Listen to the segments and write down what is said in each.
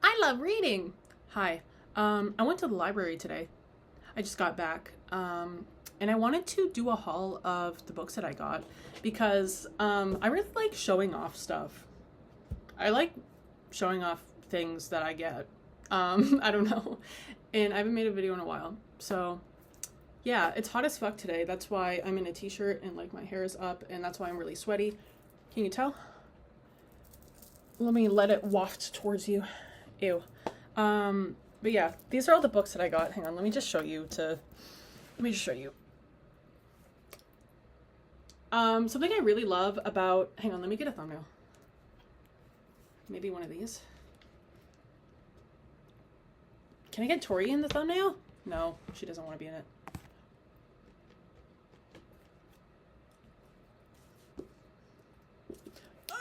I love reading. Hi. I went to the library today. I just got back. And I wanted to do a haul of the books that I got because I really like showing off stuff. I like showing off things that I get. I don't know. And I haven't made a video in a while. So, yeah, it's hot as fuck today. That's why I'm in a t-shirt and like my hair is up, and that's why I'm really sweaty. Can you tell? Let me let it waft towards you. Ew. But yeah, these are all the books that I got. Hang on, let me just show you. Something I really love about, hang on, let me get a thumbnail. Maybe one of these. Can I get Tori in the thumbnail? No, she doesn't want to be in it.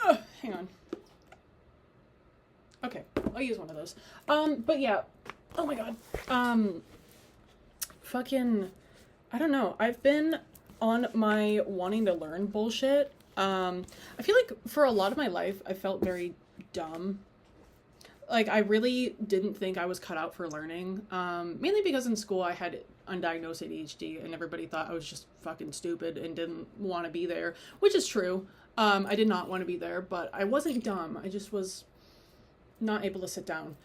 Ugh, hang on. Okay, I'll use one of those. But yeah. Oh my god. Fucking, I don't know. I've been on my wanting to learn bullshit. I feel like for a lot of my life, I felt very dumb. Like, I really didn't think I was cut out for learning. Mainly because in school I had undiagnosed ADHD and everybody thought I was just fucking stupid and didn't want to be there, which is true. I did not want to be there, but I wasn't dumb. I just was not able to sit down.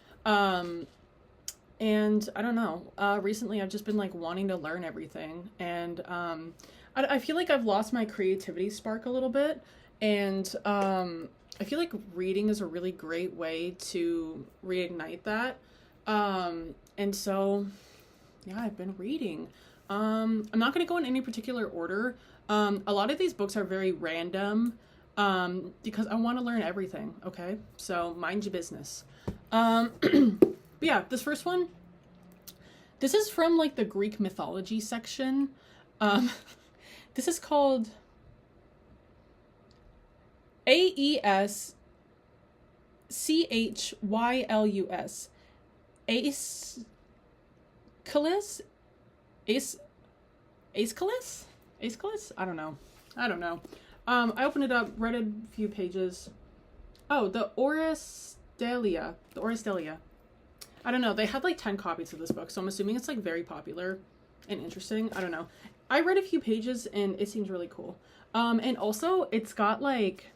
And I don't know, recently I've just been like wanting to learn everything, and I feel like I've lost my creativity spark a little bit, and I feel like reading is a really great way to reignite that. And so yeah, I've been reading. I'm not going to go in any particular order. A lot of these books are very random, because I want to learn everything. Okay, so mind your business. But yeah, this first one, this is from like the Greek mythology section. This is called Aeschylus. Aeschylus? Aeschylus? I don't know. I opened it up, read a few pages. Oh, the Oristelia. I don't know. They had like 10 copies of this book, so I'm assuming it's like very popular and interesting. I don't know. I read a few pages and it seems really cool. And also it's got like,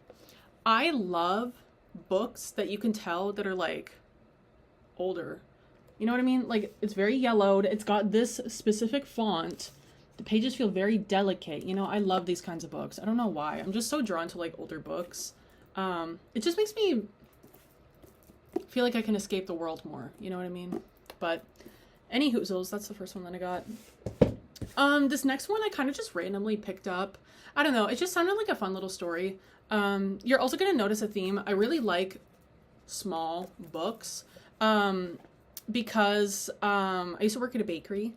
I love books that you can tell that are like older. You know what I mean? Like, it's very yellowed. It's got this specific font. The pages feel very delicate. You know, I love these kinds of books. I don't know why. I'm just so drawn to like older books. It just makes me feel like I can escape the world more. You know what I mean? But any hoozles, that's the first one that I got. This next one I kind of just randomly picked up. I don't know. It just sounded like a fun little story. You're also going to notice a theme. I really like small books. Because I used to work at a bakery,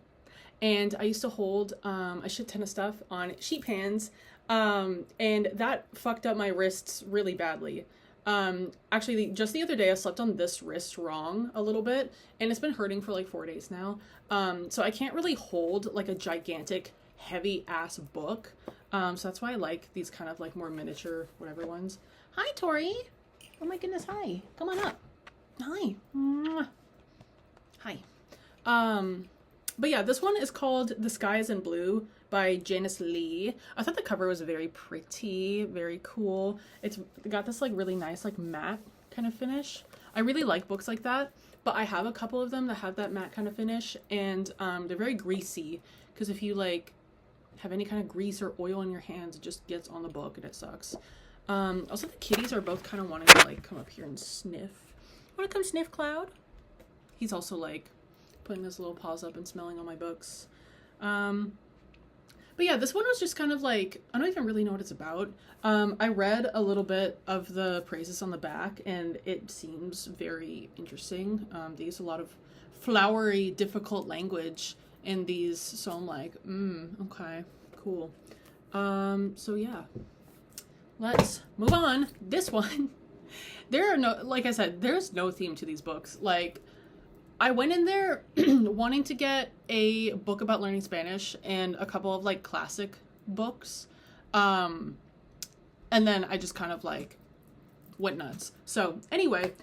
and I used to hold a shit ton of stuff on sheet pans, and that fucked up my wrists really badly. Actually, just the other day I slept on this wrist wrong a little bit, and it's been hurting for like 4 days now. So I can't really hold like a gigantic heavy ass book. So that's why I like these kind of like more miniature whatever ones. Hi, Tori. Oh my goodness, hi. Come on up. Hi. Mwah. Hi. But yeah, this one is called The Sky is in Blue by Janice Lee. I thought the cover was very pretty, very cool. It's got this like really nice like matte kind of finish. I really like books like that, but I have a couple of them that have that matte kind of finish, and they're very greasy, because if you like have any kind of grease or oil in your hands, it just gets on the book and it sucks. Also the kitties are both kind of wanting to like come up here and sniff. Wanna come sniff, Cloud? He's also like putting his little paws up and smelling on my books. But yeah, this one was just kind of like, I don't even really know what it's about. I read a little bit of the praises on the back, and it seems very interesting. They use a lot of flowery, difficult language in these, so I'm like, okay, cool. So yeah, let's move on. This one, there are no, like I said, there's no theme to these books. Like, I went in there wanting to get a book about learning Spanish and a couple of like classic books. And then I just kind of like went nuts. So anyway,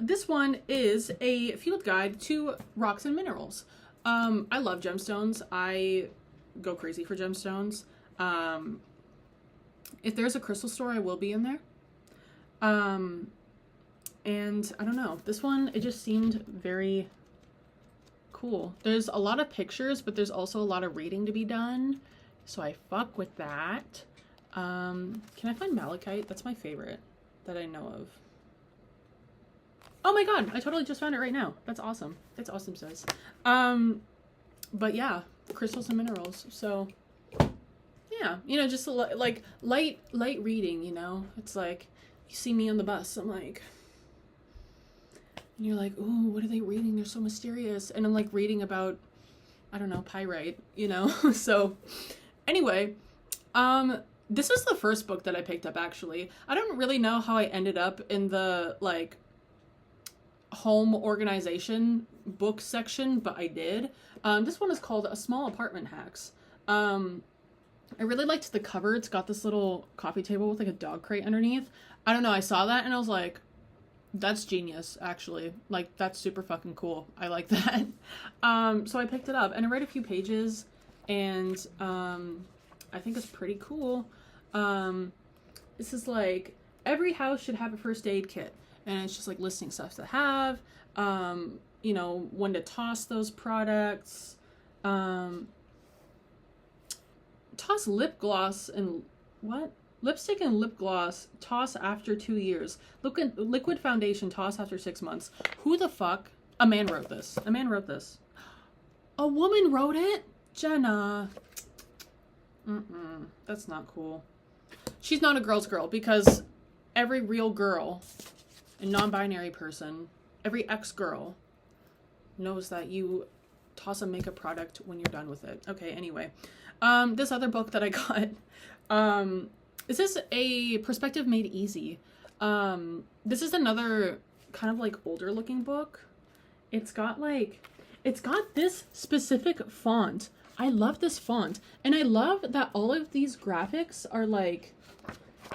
This one is a field guide to rocks and minerals. I love gemstones. I go crazy for gemstones. If there's a crystal store, I will be in there. And I don't know, this one, it just seemed very cool. There's a lot of pictures, but there's also a lot of reading to be done. So I fuck with that. Can I find malachite? That's my favorite that I know of. Oh my god, I totally just found it right now. That's awesome. It's awesomesauce. But yeah, crystals and minerals. So yeah, you know, just like light reading, you know. It's like you see me on the bus, I'm like, and you're like, ooh, what are they reading? They're so mysterious. And I'm like reading about, I don't know, pyrite, you know. So anyway, this was the first book that I picked up, actually. I don't really know how I ended up in the like home organization book section, but I did. This one is called A Small Apartment Hacks. I really liked the cover. It's got this little coffee table with like a dog crate underneath. I don't know, I saw that and I was like, that's genius, actually. Like, that's super fucking cool. I like that. So I picked it up and I read a few pages, and I think it's pretty cool. This is like, every house should have a first aid kit. And it's just like listing stuff to have, you know, when to toss those products. Toss lip gloss and what? Lipstick and lip gloss, toss after 2 years. Liquid foundation, toss after 6 months. Who the fuck? A man wrote this. A man wrote this. A woman wrote it? Jenna. That's not cool. She's not a girl's girl, because every real girl and non-binary person, every ex-girl knows that you toss a makeup product when you're done with it. Okay, anyway. This other book that I got, this is a Perspective Made Easy. This is another kind of like older looking book. It's got this specific font. I love this font. And I love that all of these graphics are like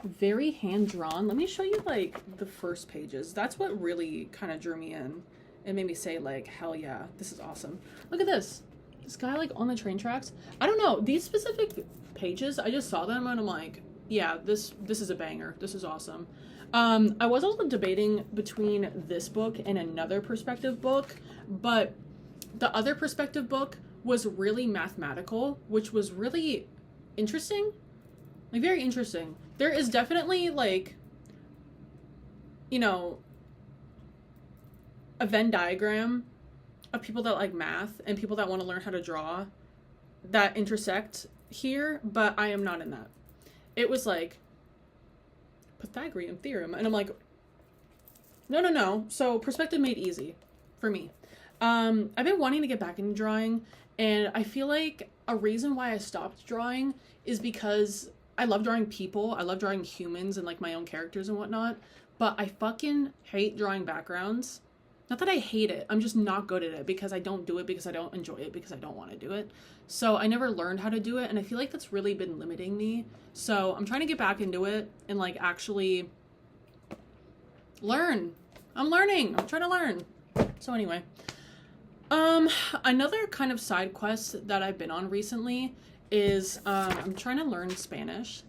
very hand drawn. Let me show you like the first pages. That's what really kind of drew me in. It made me say like, hell yeah, this is awesome. Look at this. This guy like on the train tracks. I don't know, these specific pages, I just saw them and I'm like, yeah, this is a banger. This is awesome. I was also debating between this book and another perspective book, but the other perspective book was really mathematical, which was really interesting. Like, very interesting. There is definitely like, you know, a Venn diagram of people that like math and people that want to learn how to draw that intersect here, but I am not in that. It was like Pythagorean theorem, and I'm like, no. So Perspective Made Easy for me. I've been wanting to get back into drawing, and I feel like a reason why I stopped drawing is because I love drawing people. I love drawing humans and like my own characters and whatnot, but I fucking hate drawing backgrounds. Not that I hate it, I'm just not good at it because I don't do it because I don't enjoy it because I don't want to do it. So I never learned how to do it, and I feel like that's really been limiting me. So I'm trying to get back into it and like actually learn. I'm learning. I'm trying to learn. So anyway, another kind of side quest that I've been on recently is I'm trying to learn Spanish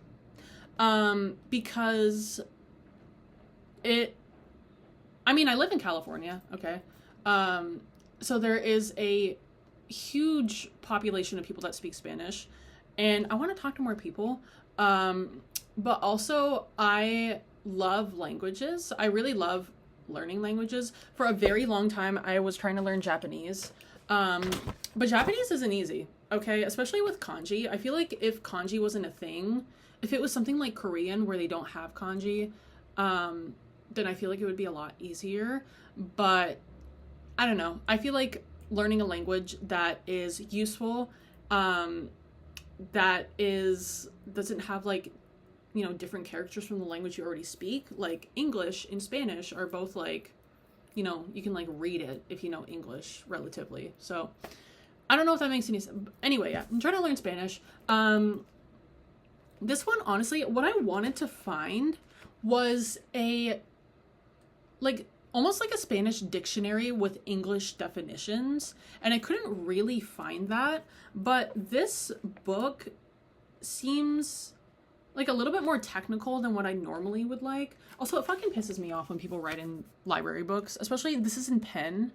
because I mean, I live in California, okay? So there is a huge population of people that speak Spanish, and I want to talk to more people. But also, I love languages. I really love learning languages. For a very long time, I was trying to learn Japanese. But Japanese isn't easy, okay? Especially with kanji. I feel like if kanji wasn't a thing, if it was something like Korean where they don't have kanji, then I feel like it would be a lot easier. But I don't know. I feel like learning a language that is useful, that doesn't have like, you know, different characters from the language you already speak. Like English and Spanish are both like, you know, you can like read it if you know English relatively. So I don't know if that makes any sense. Anyway, yeah, I'm trying to learn Spanish. This one, honestly, what I wanted to find was a like almost like a Spanish dictionary with English definitions, and I couldn't really find that, but this book seems like a little bit more technical than what I normally would like. Also, it fucking pisses me off when people write in library books, especially this is in pen.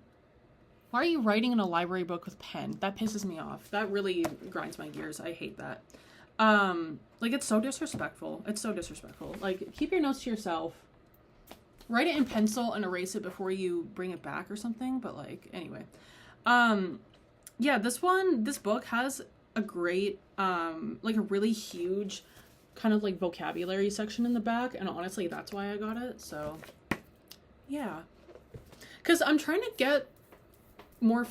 Why are you writing in a library book with pen? That pisses me off. That really grinds my gears. I hate that. Like, it's so disrespectful. It's so disrespectful. Like, keep your notes to yourself. Write it in pencil and erase it before you bring it back or something. But, like, anyway. Yeah, this book has a great, like, a really huge kind of, like, vocabulary section in the back. And honestly, that's why I got it. So, yeah. Because I'm trying to get more,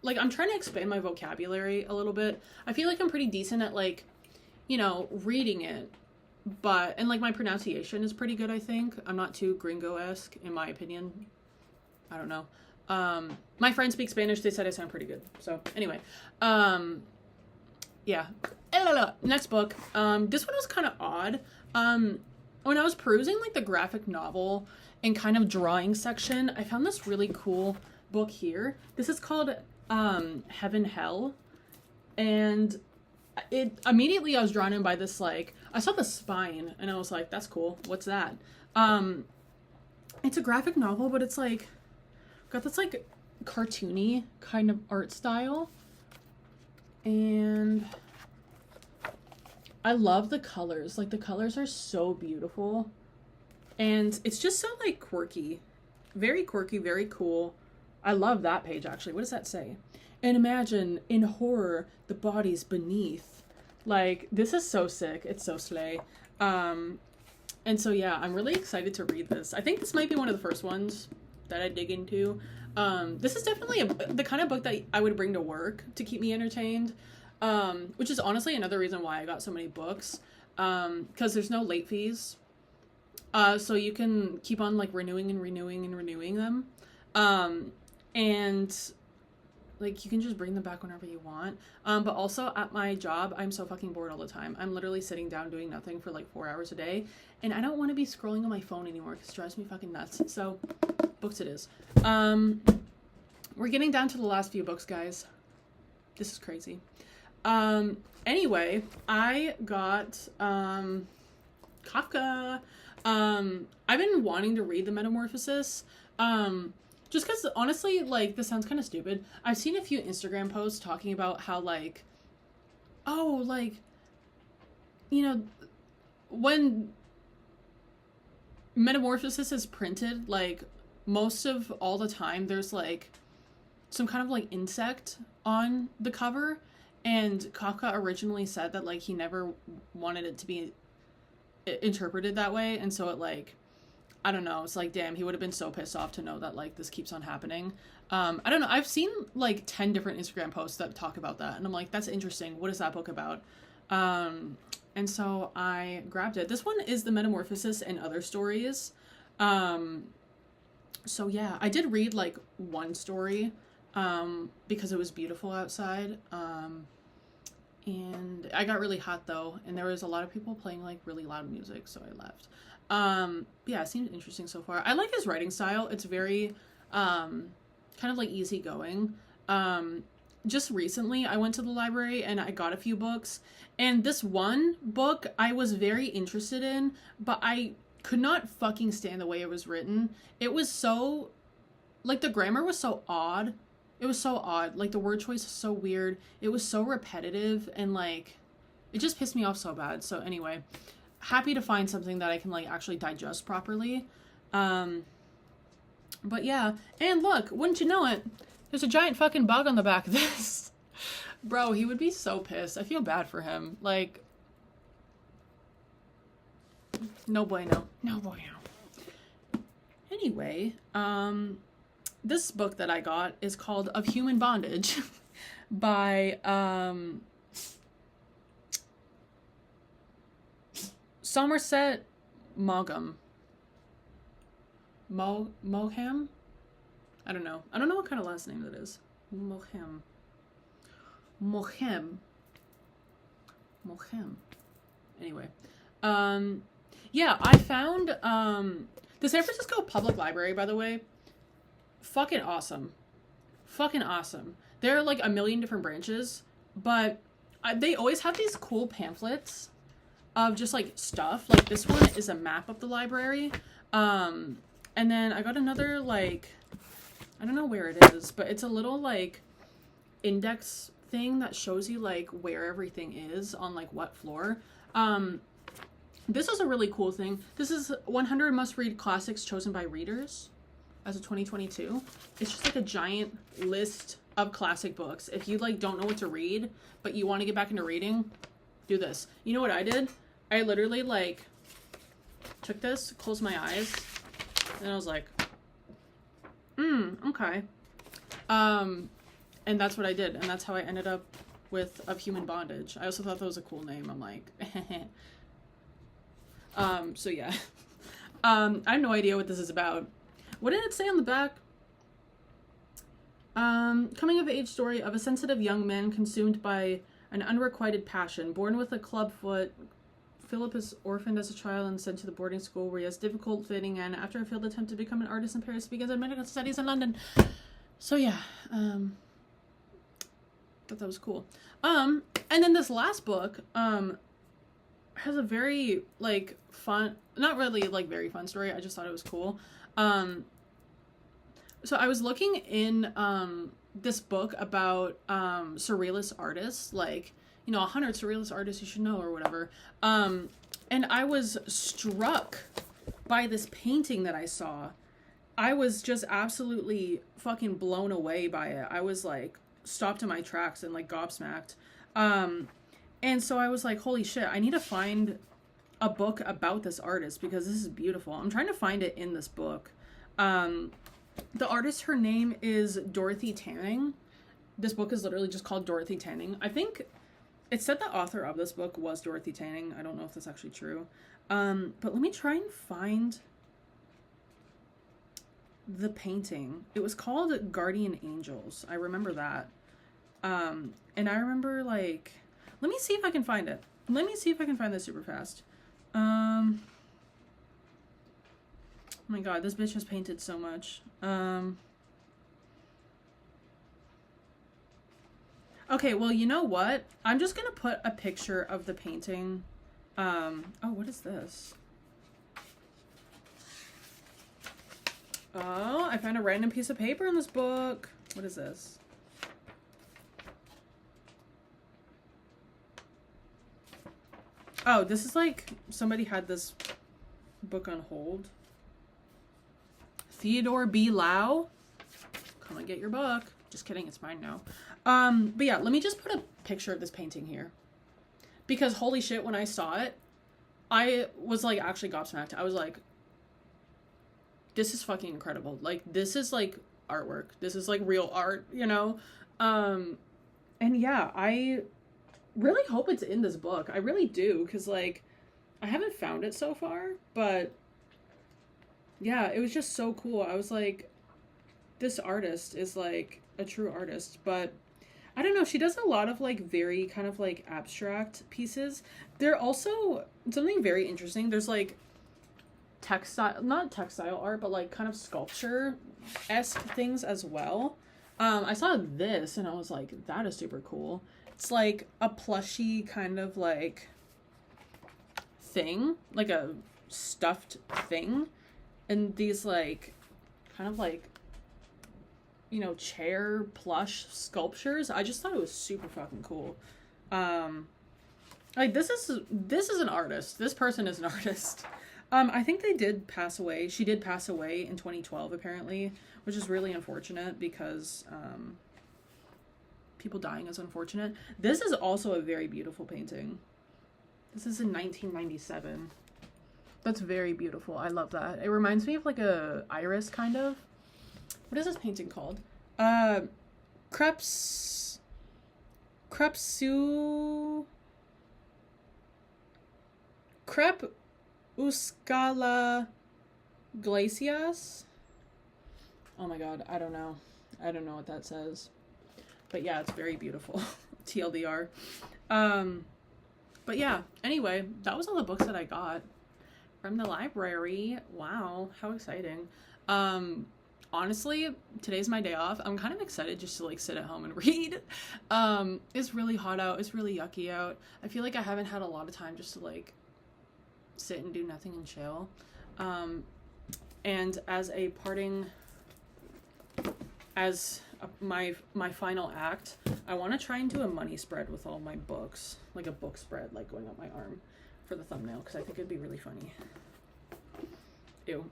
like, I'm trying to expand my vocabulary a little bit. I feel like I'm pretty decent at, like, you know, reading it, but, and, like, my pronunciation is pretty good, I think. I'm not too gringo-esque, in my opinion. I don't know. My friends speak Spanish. They said I sound pretty good. So, anyway. Yeah. Next book. This one was kind of odd. When I was perusing, like, the graphic novel and kind of drawing section, I found this really cool book here. This is called Heaven Hell, and it immediately I was drawn in by this, like, I saw the spine and I was like, that's cool, what's that? It's a graphic novel, but it's like got this, like, cartoony kind of art style, and I love the colors. Like, the colors are so beautiful, and it's just so, like, quirky, very cool. I love that page, actually. What does that say? And imagine, in horror, the bodies beneath. Like, this is so sick. It's so slay. And so, yeah, I'm really excited to read this. I think this might be one of the first ones that I dig into. This is definitely the kind of book that I would bring to work to keep me entertained. Which is honestly another reason why I got so many books. Because there's no late fees. So you can keep on, like, renewing them. And, like, you can just bring them back whenever you want. But also at my job, I'm so fucking bored all the time. I'm literally sitting down doing nothing for, like, 4 hours a day, and I don't want to be scrolling on my phone anymore because it drives me fucking nuts. So, books it is. We're getting down to the last few books, guys. This is crazy. Anyway, I got Kafka. I've been wanting to read The Metamorphosis. Just because, honestly, like, this sounds kind of stupid. I've seen a few Instagram posts talking about how, like, oh, like, you know, when Metamorphosis is printed, like, most of all the time, there's, like, some kind of, like, insect on the cover. And Kafka originally said that, like, he never wanted it to be interpreted that way. And so it, like, I don't know, it's like, damn, he would have been so pissed off to know that, like, this keeps on happening. I don't know, I've seen, like, 10 different Instagram posts that talk about that, and I'm like, that's interesting, what is that book about? And so I grabbed it. This one is The Metamorphosis and Other Stories. So yeah, I did read, like, one story, because it was beautiful outside, and I got really hot, though, and there was a lot of people playing, like, really loud music, so I left. Yeah, it seems interesting so far. I like his writing style. It's very, kind of, like, easygoing. Just recently, I went to the library and I got a few books, and this one book I was very interested in, but I could not fucking stand the way it was written. It was so, like, the grammar was so odd. It was so odd. Like, the word choice was so weird. It was so repetitive, and, like, it just pissed me off so bad. So anyway, happy to find something that I can, like, actually digest properly. But yeah, and look, wouldn't you know it, there's a giant fucking bug on the back of this. Bro, he would be so pissed. I feel bad for him. Like, no bueno. No bueno. Anyway, this book that I got is called Of Human Bondage by, Somerset Maugham. Maugham? I don't know. I don't know what kind of last name that is. Maugham. Anyway. Yeah, I found, the San Francisco Public Library, by the way, fucking awesome. Fucking awesome. There are like a million different branches, but they always have these cool pamphlets of just like stuff. Like this one is a map of the library. And then I got another, like, I don't know where it is, but it's a little like index thing that shows you like where everything is on like what floor. This is a really cool thing. This is 100 must-read classics chosen by readers as of 2022. It's just like a giant list of classic books. If you like don't know what to read, but you want to get back into reading, do this. You know what I did? I literally like took this, closed my eyes, and I was like, okay. And that's what I did, and that's how I ended up with Of Human Bondage. I also thought that was a cool name. I'm like, so yeah. I have no idea what this is about. What did it say on the back? Coming of age story of a sensitive young man consumed by an unrequited passion. Born with a club foot, Philip is orphaned as a child and sent to the boarding school where he has difficult fitting in. After a failed attempt to become an artist in Paris, he begins medical studies in London. So yeah, thought that was cool. And then this last book, has a very like fun, not really like very fun story. I just thought it was cool. So I was looking in this book about surrealist artists, like, you know, 100 surrealist artists you should know or whatever. And I was struck by this painting that I saw. I was just absolutely fucking blown away by it. I was like stopped in my tracks and like gobsmacked. And so I was like, holy shit, I need to find a book about this artist because this is beautiful. I'm trying to find it in this book. The artist, her name is Dorothy Tanning. This book is literally just called Dorothy Tanning. I think it said the author of this book was Dorothy Tanning. I don't know if that's actually true. But let me try and find the painting. It was called Guardian Angels. I remember that. And I remember, like, let me see if I can find it. Let me see if I can find this super fast. Oh my god, this bitch has painted so much. Okay, well, you know what? I'm just gonna put a picture of the painting. Oh, what is this? Oh, I found a random piece of paper in this book. What is this? Oh, this is like somebody had this book on hold. Theodore B. Lau. Come and get your book. Just kidding, it's mine now. But yeah, let me just put a picture of this painting here. Because holy shit, when I saw it, I was like actually gobsmacked. I was like, this is fucking incredible. Like, this is like artwork. This is like real art, you know? And yeah, I really hope it's in this book. I really do, because like, I haven't found it so far, but yeah, it was just so cool. I was like, this artist is like a true artist, but I don't know. She does a lot of like very kind of like abstract pieces. They're also something very interesting. There's like textile, not textile art, but like kind of sculpture-esque things as well. I saw this and I was like, that is super cool. It's like a plushy kind of like thing, like a stuffed thing. And these like kind of like, you know, chair plush sculptures. I just thought it was super fucking cool. Like this is an artist. This person is an artist. I think they did pass away. She did pass away in 2012 apparently, which is really unfortunate because people dying is unfortunate. This is also a very beautiful painting. This is in 1997. That's very beautiful. I love that. It reminds me of like a iris kind of. What is this painting called? Crepuscula Glacias? Oh my god, I don't know. I don't know what that says. But yeah, it's very beautiful. TLDR. But yeah, anyway, that was all the books that I got from the library. Wow, how exciting. honestly, today's my day off. I'm kind of excited just to like sit at home and read. It's really hot out. It's really yucky out. I feel like I haven't had a lot of time just to like sit and do nothing and chill. And as a parting, my final act, I want to try and do a money spread with all my books, like a book spread, like going up my arm for the thumbnail, because I think it'd be really funny. Ew.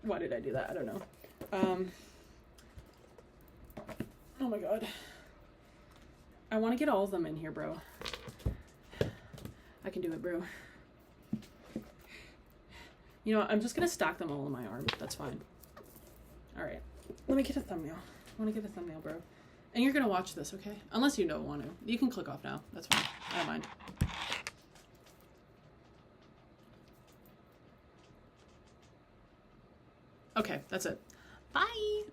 Why did I do that? I don't know. Oh my god. I want to get all of them in here, bro. I can do it, bro. You know what? I'm just gonna stack them all on my arm. That's fine. Alright. Let me get a thumbnail. I want to get a thumbnail, bro. And you're gonna watch this, okay? Unless you don't want to. You can click off now. That's fine. I don't mind. Okay, that's it. Bye!